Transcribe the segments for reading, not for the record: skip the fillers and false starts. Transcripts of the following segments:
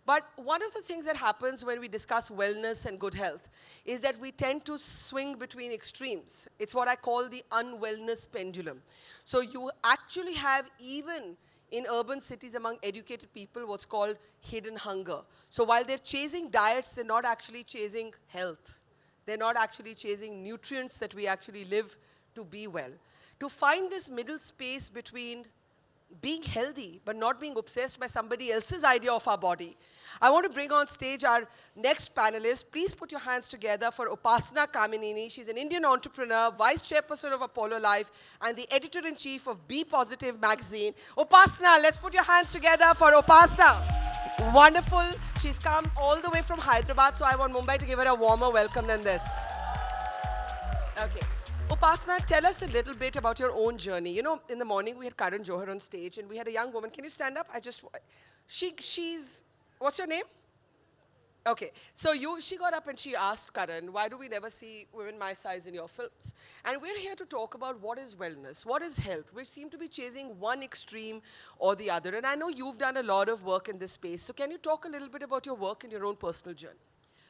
But one of the things that happens when we discuss wellness and good health is that we tend to swing between extremes. It's what I call the unwellness pendulum. So you actually have, even in urban cities among educated people, what's called hidden hunger. So while they're chasing diets, they're not actually chasing health. They're not actually chasing nutrients that we actually live to be well. To find this middle space between being healthy but not being obsessed by somebody else's idea of our body, I want to bring on stage our next panelist. Please put your hands together for Upasana Kamineni. She's an Indian entrepreneur, vice chairperson of Apollo Life, and the editor-in-chief of Be Positive magazine. Upasana, let's put your hands together for Upasana. Wonderful. She's come all the way from Hyderabad, so I want Mumbai to give her a warmer welcome than this. Okay. Upasana, tell us a little bit about your own journey. You know, in the morning we had Karan Johar on stage, and we had a young woman. Can you stand up? She's, what's your name? Okay, so she got up and she asked Karan, why do we never see women my size in your films? And we're here to talk about what is wellness, what is health. We seem to be chasing one extreme or the other. And I know you've done a lot of work in this space. So can you talk a little bit about your work and your own personal journey?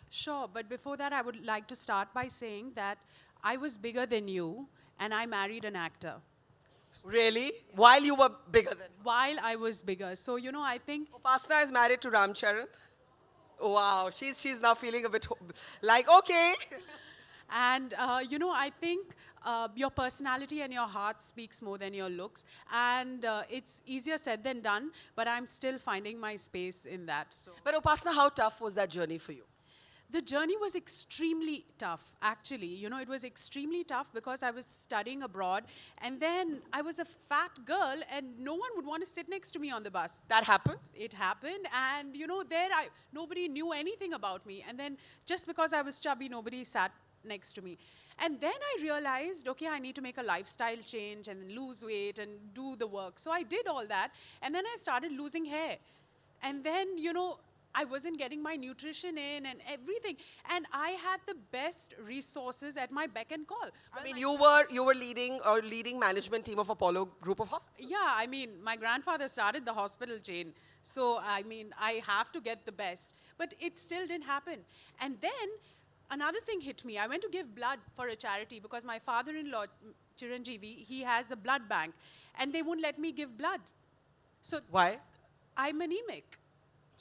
Sure, but before that, I would like to start by saying that I was bigger than you, and I married an actor. Really? While you were bigger than? While I was bigger. So, you know, I think... Upasana is married to Ramcharan. Wow, she's now feeling a bit like, okay. And, you know, I think your personality and your heart speaks more than your looks. And it's easier said than done, but I'm still finding my space in that. So. But Upasana, how tough was that journey for you? The journey was extremely tough, actually. You know, it was extremely tough because I was studying abroad, and then I was a fat girl, and no one would want to sit next to me on the bus. That happened? It happened, and you know, nobody knew anything about me. And then just because I was chubby, nobody sat next to me. And then I realized, okay, I need to make a lifestyle change and lose weight and do the work. So I did all that, and then I started losing hair. And then, you know, I wasn't getting my nutrition in and everything. And I had the best resources at my beck and call. I mean, you were leading management team of Apollo Group of Hospitals. Yeah, I mean, my grandfather started the hospital chain. So, I mean, I have to get the best. But it still didn't happen. And then another thing hit me. I went to give blood for a charity because my father-in-law, Chiranjeevi, he has a blood bank. And they won't let me give blood. So why? I'm anemic.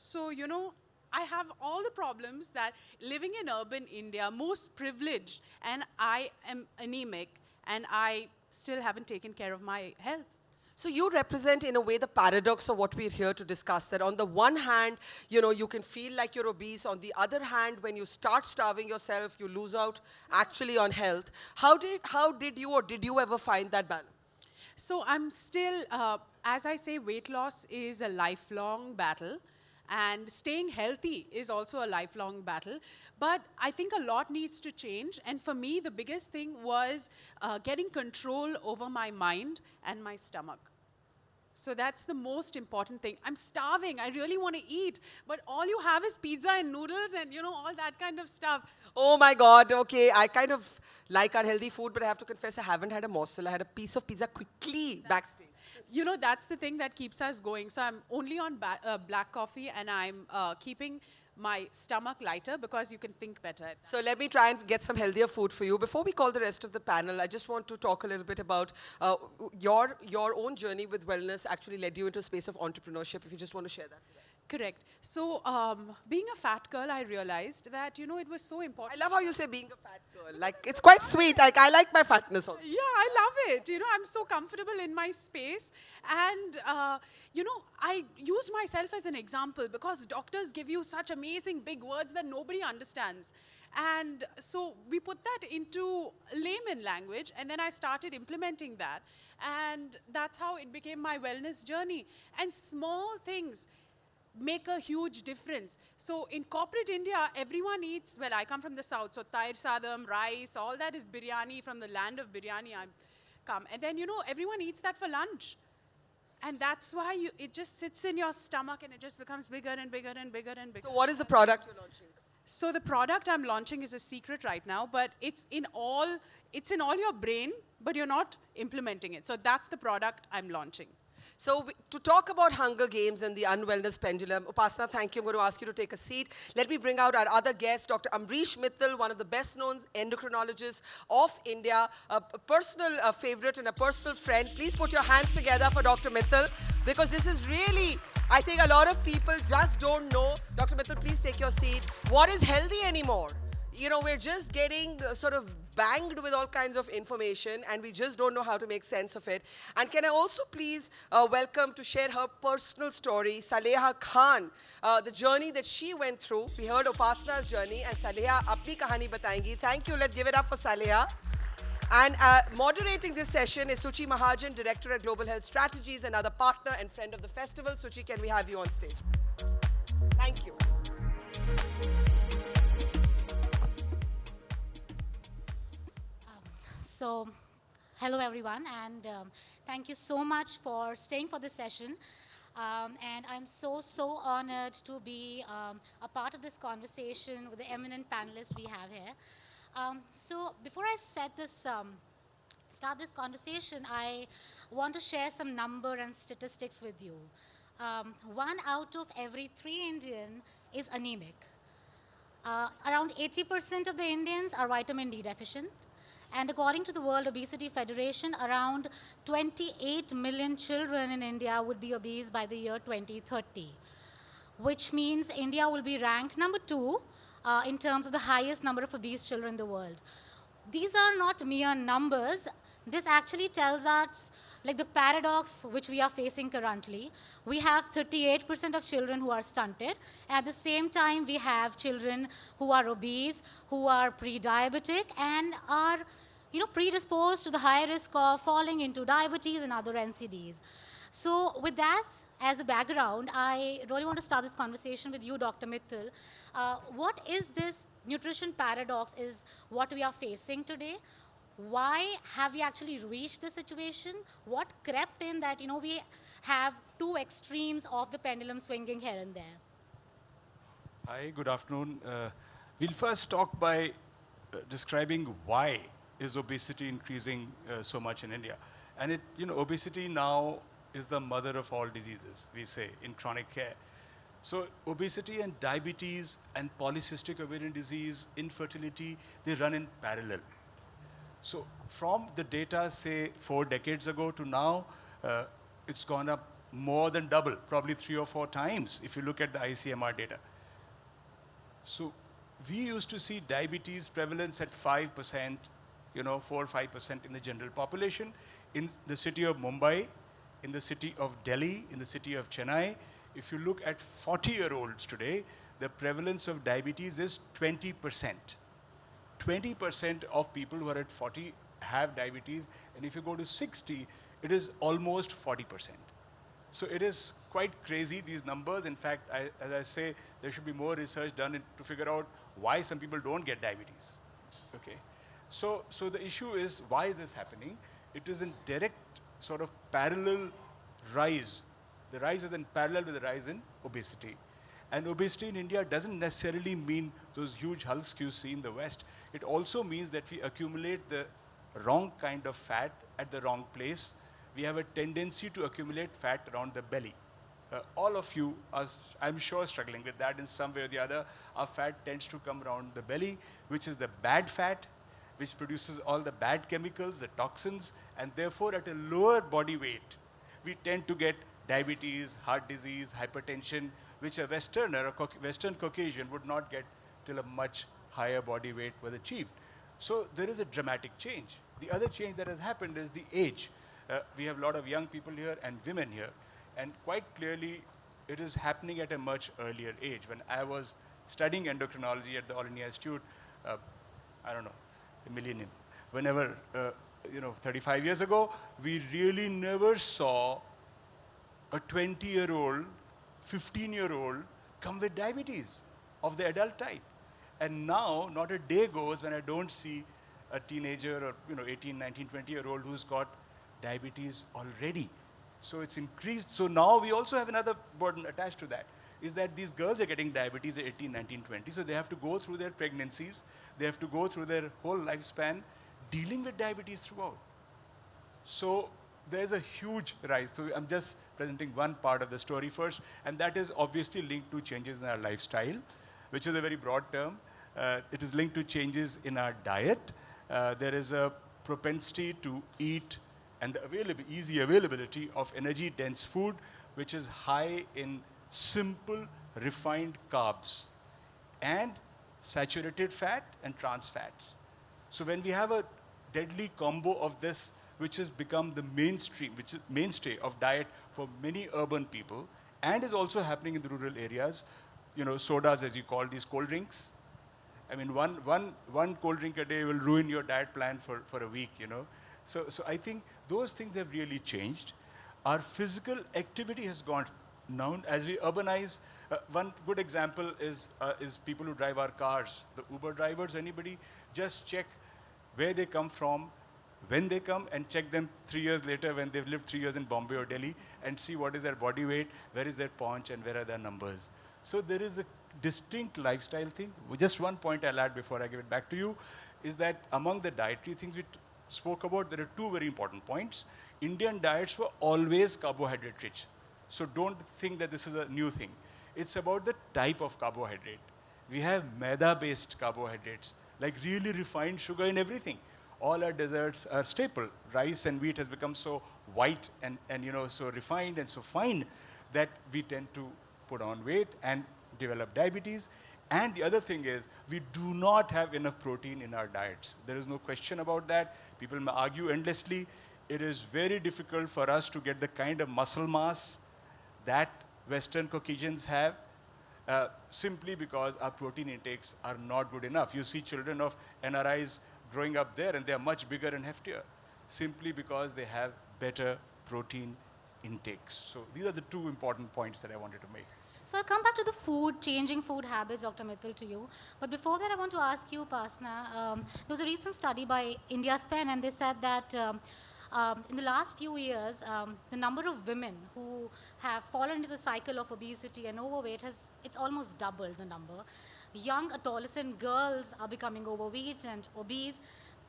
So, you know, I have all the problems that living in urban India, most privileged, and I am anemic, and I still haven't taken care of my health. So you represent, in a way, the paradox of what we're here to discuss, that on the one hand, you know, you can feel like you're obese. On the other hand, when you start starving yourself, you lose out actually on health. How did you ever find that balance? So I'm still, as I say, weight loss is a lifelong battle. And staying healthy is also a lifelong battle. But I think a lot needs to change. And for me, the biggest thing was getting control over my mind and my stomach. So that's the most important thing. I'm starving. I really want to eat. But all you have is pizza and noodles and, you know, all that kind of stuff. Oh, my God. Okay, I kind of like unhealthy food, but I have to confess I haven't had a morsel. I had a piece of pizza quickly backstage. You know, that's the thing that keeps us going. So I'm only on black coffee, and I'm keeping my stomach lighter because you can think better. So let me try and get some healthier food for you. Before we call the rest of the panel, I just want to talk a little bit about your own journey with wellness actually led you into a space of entrepreneurship, if you just want to share that with us. Correct. So being a fat girl, I realized that, you know, it was so important. I love how you say being a fat girl. Like, it's quite sweet. Like, I like my fatness also. Yeah, I love it. You know, I'm so comfortable in my space. And, you know, I use myself as an example because doctors give you such amazing big words that nobody understands. And so we put that into layman language, and then I started implementing that. And that's how it became my wellness journey. And small things make a huge difference. So in corporate India, everyone eats, well, I come from the south, so tair sadam, rice, all that is biryani, from the land of biryani I come. And then, you know, everyone eats that for lunch. And that's why it just sits in your stomach and it just becomes bigger and bigger and bigger and bigger. So what is the product you're launching? So the product I'm launching is a secret right now, but it's in all your brain, but you're not implementing it. So that's the product I'm launching. So to talk about Hunger Games and the unwellness pendulum, Upasana, thank you. I'm going to ask you to take a seat. Let me bring out our other guest, Dr. Ambrish Mithal, one of the best-known endocrinologists of India, a personal favorite and a personal friend. Please put your hands together for Dr. Mithal, because this is really, I think a lot of people just don't know. Dr. Mithal, please take your seat. What is healthy anymore? You know, we're just getting sort of banged with all kinds of information, and we just don't know how to make sense of it. And can I also please welcome to share her personal story, Saleha Khan, the journey that she went through. We heard Upasana's journey, and Saleha apni kahani batayengi. Thank you. Let's give it up for Saleha. And moderating this session is Suchi Mahajan, Director at Global Health Strategies, another partner and friend of the festival. Suchi, can we have you on stage? Thank you. So, hello everyone, and thank you so much for staying for this session. And I'm so honored to be a part of this conversation with the eminent panelists we have here. So, before I start this conversation, I want to share some number and statistics with you. 1 out of every 3 Indian is anemic. Around 80% of the Indians are vitamin D deficient. And according to the World Obesity Federation, around 28 million children in India would be obese by the year 2030, which means India will be ranked number 2 in terms of the highest number of obese children in the world. These are not mere numbers. This actually tells us like the paradox which we are facing currently. We have 38% of children who are stunted. At the same time, we have children who are obese, who are pre-diabetic, and are predisposed to the high risk of falling into diabetes and other NCDs. So with that as a background, I really want to start this conversation with you, Dr. Mithal. What is this nutrition paradox is what we are facing today? Why have we actually reached this situation? What crept in that, we have 2 extremes of the pendulum swinging here and there? Hi, good afternoon. We'll first talk by describing why is obesity increasing so much in India. And obesity now is the mother of all diseases, we say, in chronic care. So obesity and diabetes and polycystic ovarian disease, infertility, they run in parallel. So from the data, say, 4 decades ago to now, it's gone up more than double, probably 3 or 4 times if you look at the ICMR data. So we used to see diabetes prevalence at 5%, 4 or 5% in the general population. In the city of Mumbai, in the city of Delhi, in the city of Chennai, if you look at 40-year-olds today, the prevalence of diabetes is 20%. 20% of people who are at 40 have diabetes, and if you go to 60, it is almost 40%. So it is quite crazy, these numbers. In fact, as I say, there should be more research done to figure out why some people don't get diabetes. Okay. So the issue is, why is this happening? It is in direct sort of parallel rise. The rise is in parallel with the rise in obesity. And obesity in India doesn't necessarily mean those huge hulks you see in the West. It also means that we accumulate the wrong kind of fat at the wrong place. We have a tendency to accumulate fat around the belly. All of you are, I'm sure, struggling with that in some way or the other. Our fat tends to come around the belly, which is the bad fat, which produces all the bad chemicals, the toxins, and therefore at a lower body weight, we tend to get diabetes, heart disease, hypertension, which a Westerner, a Western Caucasian would not get till a much higher body weight was achieved. So there is a dramatic change. The other change that has happened is the age. We have a lot of young people here and women here, and quite clearly it is happening at a much earlier age. When I was studying endocrinology at the All India Institute, I don't know, a millennium, whenever, 35 years ago, we really never saw a 20-year-old, 15-year-old come with diabetes of the adult type. And now, not a day goes when I don't see a teenager or 18, 19, 20-year-old who's got diabetes already. So it's increased. So now we also have another burden attached to that, is that these girls are getting diabetes at 18, 19, 20. So they have to go through their pregnancies. They have to go through their whole lifespan dealing with diabetes throughout. So there's a huge rise. So I'm just presenting one part of the story first, and that is obviously linked to changes in our lifestyle, which is a very broad term. It is linked to changes in our diet. There is a propensity to eat and the easy availability of energy-dense food, which is high in simple, refined carbs and saturated fat and trans fats. So when we have a deadly combo of this, which has become the mainstream, which is mainstay of diet for many urban people, and is also happening in the rural areas, sodas, as you call these cold drinks. I mean, one cold drink a day will ruin your diet plan for a week, So I think those things have really changed. Our physical activity has gone down as we urbanize. One good example is people who drive our cars, the Uber drivers, anybody, just check where they come from, when they come, and check them 3 years later when they've lived 3 years in Bombay or Delhi, and see what is their body weight, where is their paunch, and where are their numbers. So there is a distinct lifestyle thing. Just one point I'll add before I give it back to you, is that among the dietary things we spoke about, there are two very important points. Indian diets were always carbohydrate rich. So don't think that this is a new thing. It's about the type of carbohydrate. We have maida-based carbohydrates, like really refined sugar in everything. All our desserts are staple. Rice and wheat has become so white and so refined and so fine that we tend to put on weight and develop diabetes. And the other thing is, we do not have enough protein in our diets. There is no question about that. People may argue endlessly. It is very difficult for us to get the kind of muscle mass that Western Caucasians have, simply because our protein intakes are not good enough. You see children of NRIs growing up there, and they are much bigger and heftier, simply because they have better protein intakes. So these are the two important points that I wanted to make. So I'll come back to the food, changing food habits, Dr. Mithal, to you. But before that, I want to ask you, Upasana, there was a recent study by India Span, and they said that in the last few years, the number of women who have fallen into the cycle of obesity and overweight it's almost doubled the number. Young adolescent girls are becoming overweight and obese.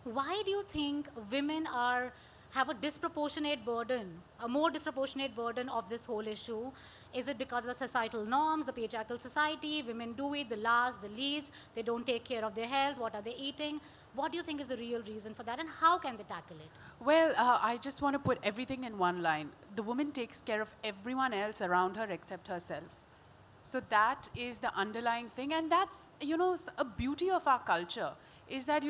Why do you think women have a disproportionate burden, a more disproportionate burden of this whole issue? Is it because of the societal norms, the patriarchal society, women do it, the last, the least, they don't take care of their health, what are they eating? What do you think is the real reason for that, and how can they tackle it? Well, I just want to put everything in one line. The woman takes care of everyone else around her except herself. So that is the underlying thing, and that's, a beauty of our culture, is that,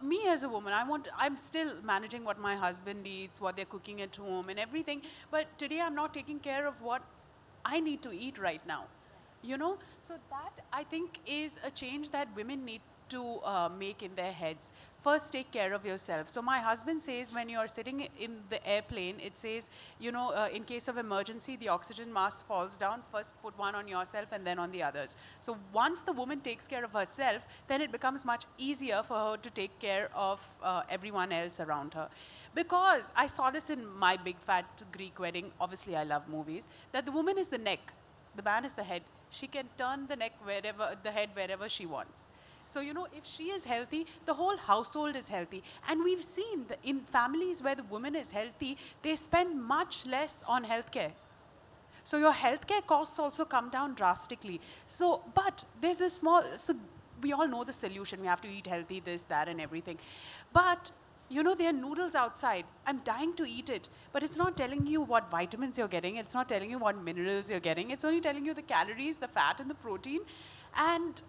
me as a woman, I'm still managing what my husband eats, what they're cooking at home and everything, but today I'm not taking care of what I need to eat right now, So that, I think, is a change that women need to make in their heads. First, take care of yourself. So my husband says, when you're sitting in the airplane, it says, in case of emergency, the oxygen mask falls down. First, put one on yourself and then on the others. So once the woman takes care of herself, then it becomes much easier for her to take care of everyone else around her. Because I saw this in my big fat Greek wedding. Obviously, I love movies. That the woman is the neck, the man is the head. She can turn the head wherever she wants. So, if she is healthy, the whole household is healthy. And we've seen that in families where the woman is healthy, they spend much less on healthcare. So your healthcare costs also come down drastically. So, but there's a so we all know the solution. We have to eat healthy, this, that, and everything. But, there are noodles outside. I'm dying to eat it. But it's not telling you what vitamins you're getting. It's not telling you what minerals you're getting. It's only telling you the calories, the fat, and the protein. And,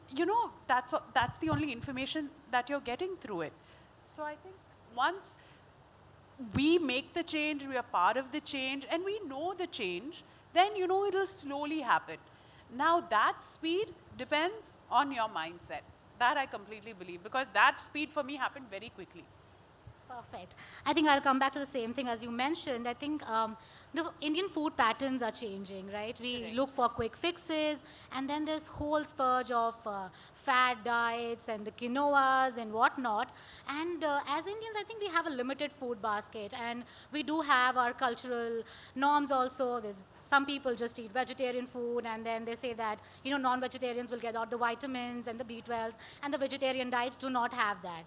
that's the only information that you're getting through it. So I think once we make the change, we are part of the change, and we know the change, then, it'll slowly happen. Now, that speed depends on your mindset. That I completely believe, because that speed for me happened very quickly. Perfect. I think I'll come back to the same thing as you mentioned. I think the Indian food patterns are changing, right? We Correct. look for quick fixes, and then there's whole spurge of fad diets and the quinoas and whatnot. And as Indians, I think we have a limited food basket, and we do have our cultural norms also. There's some people just eat vegetarian food, and then they say that, non-vegetarians will get all the vitamins and the B12s, and the vegetarian diets do not have that.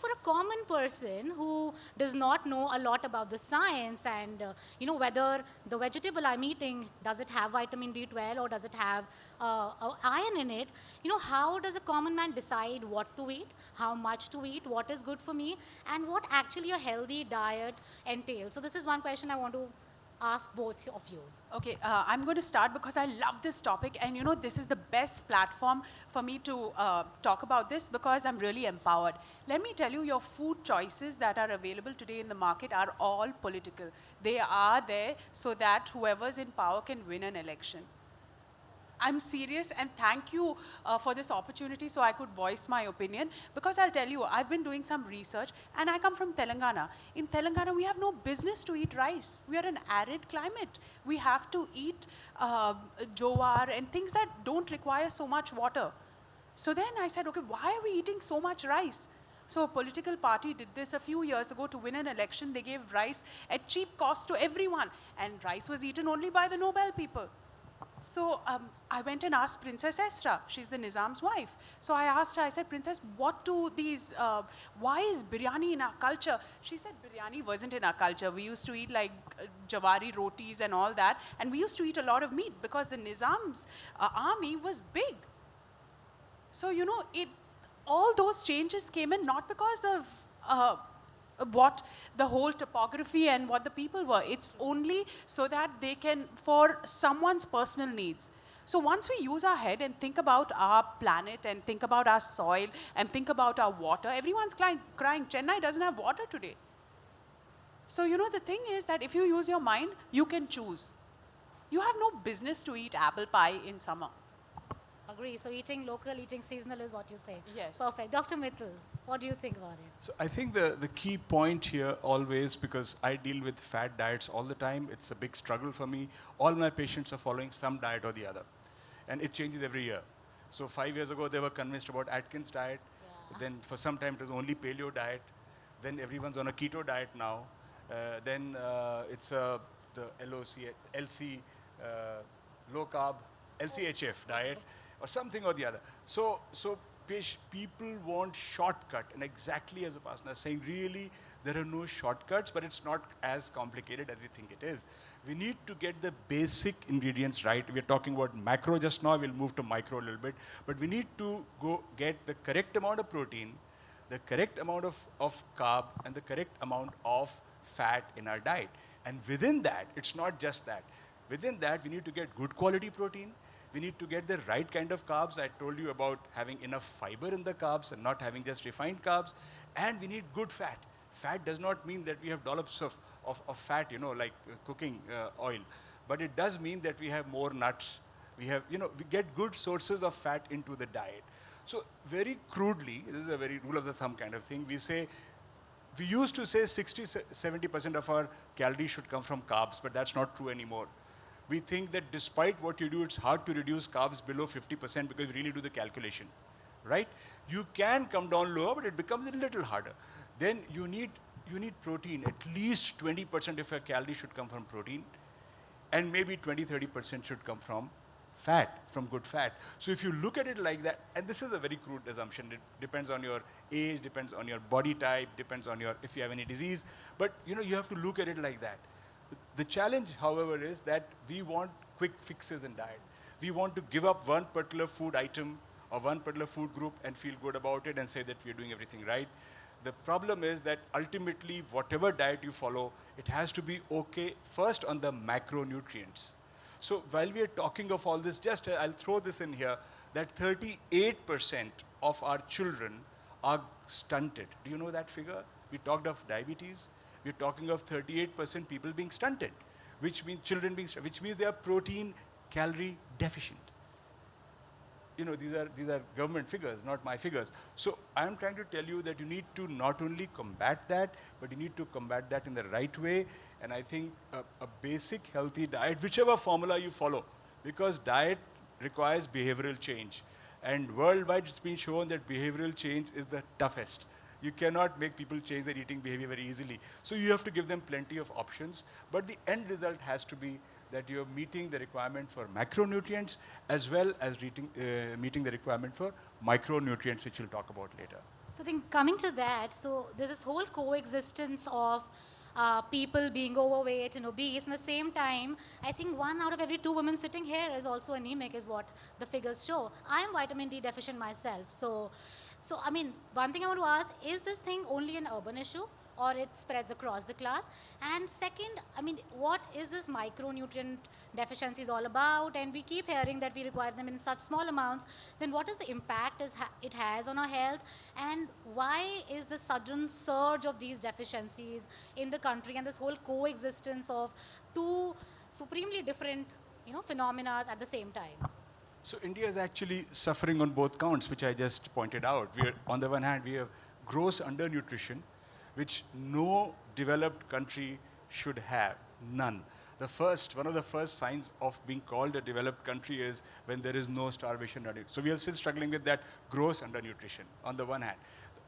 For a common person who does not know a lot about the science and, whether the vegetable I'm eating, does it have vitamin B12 or does it have iron in it, how does a common man decide what to eat, how much to eat, what is good for me, and what actually a healthy diet entails? So this is one question I want to ask both of you. Okay, I'm going to start because I love this topic, and this is the best platform for me to talk about this because I'm really empowered. Let me tell you, your food choices that are available today in the market are all political. They are there so that whoever's in power can win an election. I'm serious, and thank you for this opportunity so I could voice my opinion, because I'll tell you, I've been doing some research, and I come from Telangana. In Telangana, we have no business to eat rice. We are an arid climate. We have to eat jowar and things that don't require so much water. So then I said, okay, why are we eating so much rice? So a political party did this a few years ago to win an election. They gave rice at cheap cost to everyone, and rice was eaten only by the Nobel people. So I went and asked Princess Esra. She's the Nizam's wife. So I asked her, I said, Princess, why is biryani in our culture? She said, biryani wasn't in our culture. We used to eat like jawari rotis and all that. And we used to eat a lot of meat because the Nizam's army was big. So, all those changes came in not because of what the whole topography and what the people were. It's only so that they can, for someone's personal needs. So once we use our head and think about our planet and think about our soil and think about our water, everyone's crying, Chennai doesn't have water today. So the thing is that if you use your mind, you can choose. You have no business to eat apple pie in summer. Agree. So eating local, eating seasonal is what you say. Yes. Perfect. Dr. Mithal, what do you think about it? So I think the key point here always, because I deal with fat diets all the time, it's a big struggle for me. All my patients are following some diet or the other. And it changes every year. So 5 years ago, they were convinced about Atkins diet. Yeah. Then for some time, it was only paleo diet. Then everyone's on a keto diet now. Then it's the LC, low carb, LCHF diet, or something or the other. So people want shortcut, and exactly as Upasana is saying, really, there are no shortcuts, but it's not as complicated as we think it is. We need to get the basic ingredients right. We're talking about macro just now, we'll move to micro a little bit, but we need to go get the correct amount of protein, the correct amount of carb, and the correct amount of fat in our diet. And within that, it's not just that. Within that, we need to get good quality protein. We need to get the right kind of carbs. I told you about having enough fiber in the carbs and not having just refined carbs. And we need good fat. Fat does not mean that we have dollops of fat, like cooking oil. But it does mean that we have more nuts. We have, we get good sources of fat into the diet. So very crudely, this is a very rule of the thumb kind of thing, we used to say 60-70% of our calories should come from carbs, but that's not true anymore. We think that despite what you do, it's hard to reduce carbs below 50% because we really do the calculation, right? You can come down lower, but it becomes a little harder. Then you need protein. At least 20% of your calories should come from protein, and maybe 20-30% should come from fat, from good fat. So if you look at it like that, and this is a very crude assumption, it depends on your age, depends on your body type, depends on if you have any disease, but you have to look at it like that. The challenge, however, is that we want quick fixes in diet. We want to give up one particular food item or one particular food group and feel good about it and say that we're doing everything right. The problem is that ultimately, whatever diet you follow, it has to be okay first on the macronutrients. So while we are talking of all this, just I'll throw this in here, that 38% of our children are stunted. Do you know that figure? We talked of diabetes. We're talking of 38% people being stunted, which means which means they are protein calorie deficient. These are government figures, not my figures. So I'm trying to tell you that you need to not only combat that, but you need to combat that in the right way. And I think a basic healthy diet, whichever formula you follow, because diet requires behavioral change. And worldwide it's been shown that behavioral change is the toughest. You cannot make people change their eating behavior very easily. So you have to give them plenty of options, but the end result has to be that you're meeting the requirement for macronutrients as well as meeting the requirement for micronutrients, which we'll talk about later. So then coming to that, so there's this whole coexistence of people being overweight and obese. And at the same time, I think 1 out of every 2 women sitting here is also anemic, is what the figures show. I am vitamin D deficient myself. So I mean, one thing I want to ask, is this thing only an urban issue, or it spreads across the class? And second, I mean, what is this micronutrient deficiencies all about? And we keep hearing that we require them in such small amounts. Then what is the impact it has on our health? And why is the sudden surge of these deficiencies in the country, and this whole coexistence of 2 supremely different, phenomena at the same time? So India is actually suffering on both counts, which I just pointed out. On the one hand, we have gross undernutrition, which no developed country should have, none. One of the first signs of being called a developed country is when there is no starvation. So we are still struggling with that gross undernutrition on the one hand.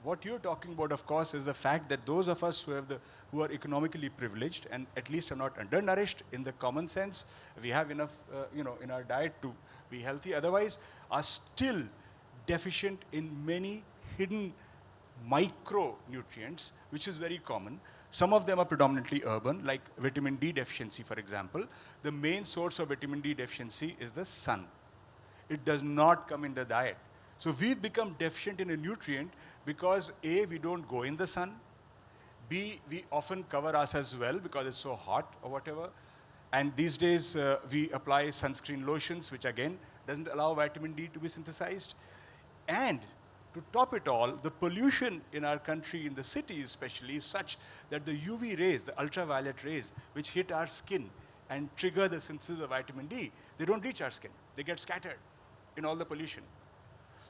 What you're talking about, of course, is the fact that those of us who are economically privileged and at least are not undernourished in the common sense, we have enough, in our diet to be healthy. Otherwise, are still deficient in many hidden micronutrients, which is very common. Some of them are predominantly urban, like vitamin D deficiency, for example. The main source of vitamin D deficiency is the sun. It does not come in the diet. So we've become deficient in a nutrient because A, we don't go in the sun. B, we often cover ourselves well because it's so hot or whatever. And these days, we apply sunscreen lotions, which again doesn't allow vitamin D to be synthesized. And to top it all, the pollution in our country, in the cities especially, is such that the UV rays, the ultraviolet rays, which hit our skin and trigger the synthesis of vitamin D, they don't reach our skin. They get scattered in all the pollution.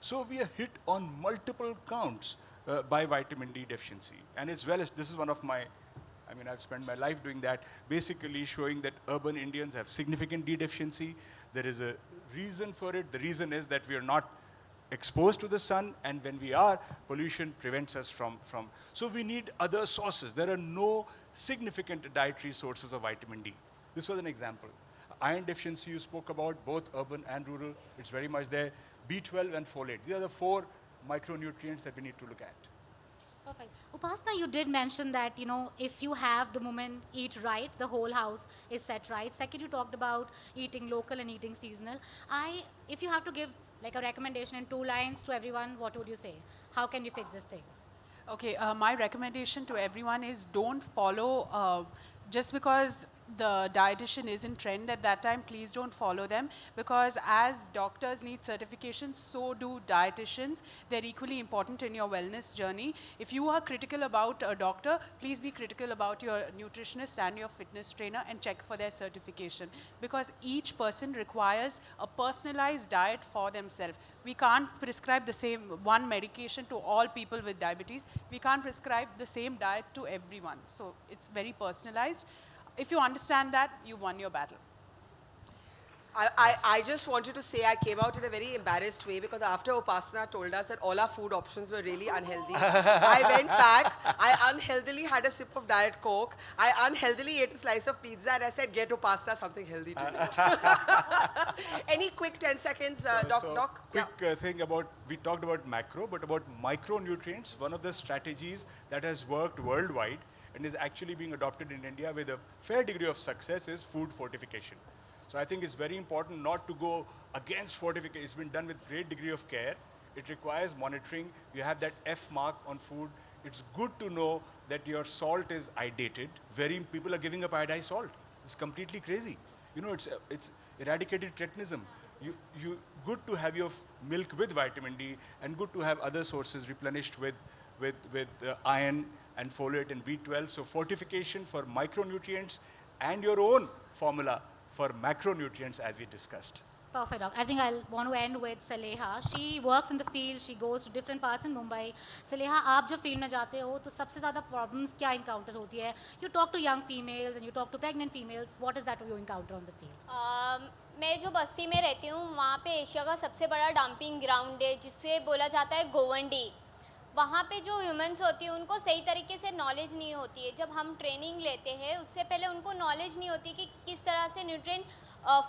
So we are hit on multiple counts by vitamin D deficiency. And as well as, this is one of my, I've spent my life doing that, basically showing that urban Indians have significant D deficiency. There is a reason for it. The reason is that we are not exposed to the sun, and when we are, pollution prevents us from. So we need other sources. There are no significant dietary sources of vitamin D. This was an example. Iron deficiency you spoke about, both urban and rural, it's very much there. B12 and folate. These are the 4 micronutrients that we need to look at. Perfect. Upasana, you did mention that, if you have the women eat right, the whole house is set right. Second, you talked about eating local and eating seasonal. If you have to give like a recommendation in 2 lines to everyone, what would you say? How can we fix this thing? Okay, my recommendation to everyone is don't follow, just because the dietitian is in trend at that time, please don't follow them, because as doctors need certification, so do dietitians. They're equally important in your wellness journey. If you are critical about a doctor, please be critical about your nutritionist and your fitness trainer and check for their certification, because each person requires a personalized diet for themselves. We can't prescribe the same one medication to all people with diabetes. We can't prescribe the same diet to everyone. So it's very personalized. If you understand that, you won your battle. I just wanted to say I came out in a very embarrassed way because after Upasana told us that all our food options were really unhealthy, I went back, I unhealthily had a sip of Diet Coke, I unhealthily ate a slice of pizza, and I said, get Upasana something healthy to eat. Any quick 10 seconds, Doc? Quick thing about, we talked about macro, but about micronutrients, one of the strategies that has worked worldwide and is actually being adopted in India with a fair degree of success is food fortification. So I think it's very important not to go against fortification. It's been done with great degree of care. It requires monitoring. You have that F mark on food. It's good to know that your salt is idated. People are giving up iodized salt. It's completely crazy. It's eradicated cretinism. Good to have your milk with vitamin D, and good to have other sources replenished with iron and folate and B12. So fortification for micronutrients and your own formula for macronutrients, as we discussed. Perfect, Doc. I think I'll want to end with Saleha. She works in the field. She goes to different parts in Mumbai. Saleha, आप जब field में जाते हो तो सबसे ज़्यादा problems क्या encounter होती है? You talk to young females and you talk to pregnant females. What is that you encounter on the field? मैं जो बस्ती में रहती हूँ वहाँ पे एशिया का सबसे बड़ा डंपिंग ग्राउंड है जिसे बोला जाता है गोवंडी. वहाँ पे जो ह्यूमंस होती है उनको सही तरीके से नॉलेज नहीं होती है। जब हम ट्रेनिंग लेते हैं उससे पहले उनको नॉलेज नहीं होती कि किस तरह से न्यूट्रिएंट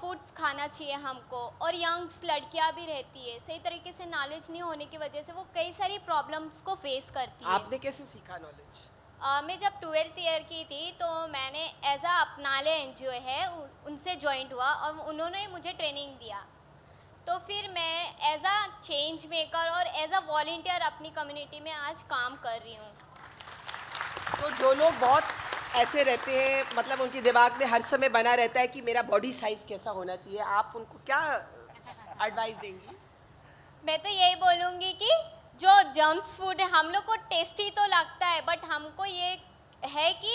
फूड्स खाना चाहिए हमको, और यंग्स लड़कियां भी रहती है, सही तरीके से नॉलेज नहीं होने की वजह से वो कई सारी प्रॉब्लम्स को फेस करती है। आपने कैसे सीखा नॉलेज? मैं जब 12th ईयर की थी तो मैंने एज अ अपनाले एनजीओ है उनसे ज्वाइंट हुआ और उन्होंने मुझे ट्रेनिंग दिया। तो फिर मैं एज अ चेंज मेकर और एज अ वॉलंटियर अपनी कम्युनिटी में आज काम कर रही हूँ। तो जो लोग बहुत ऐसे रहते हैं, मतलब उनके दिमाग में हर समय बना रहता है कि मेरा बॉडी साइज कैसा होना चाहिए, आप उनको क्या एडवाइस देंगी? मैं तो यही बोलूँगी कि जो जंक्स फूड है हम लोग को टेस्टी तो लगता है, बट हमको ये है कि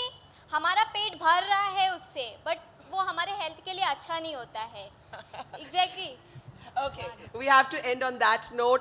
हमारा पेट भर रहा है उससे, बट वो हमारे हेल्थ के लिए अच्छा नहीं होता है। Exactly. Okay, we have to end on that note.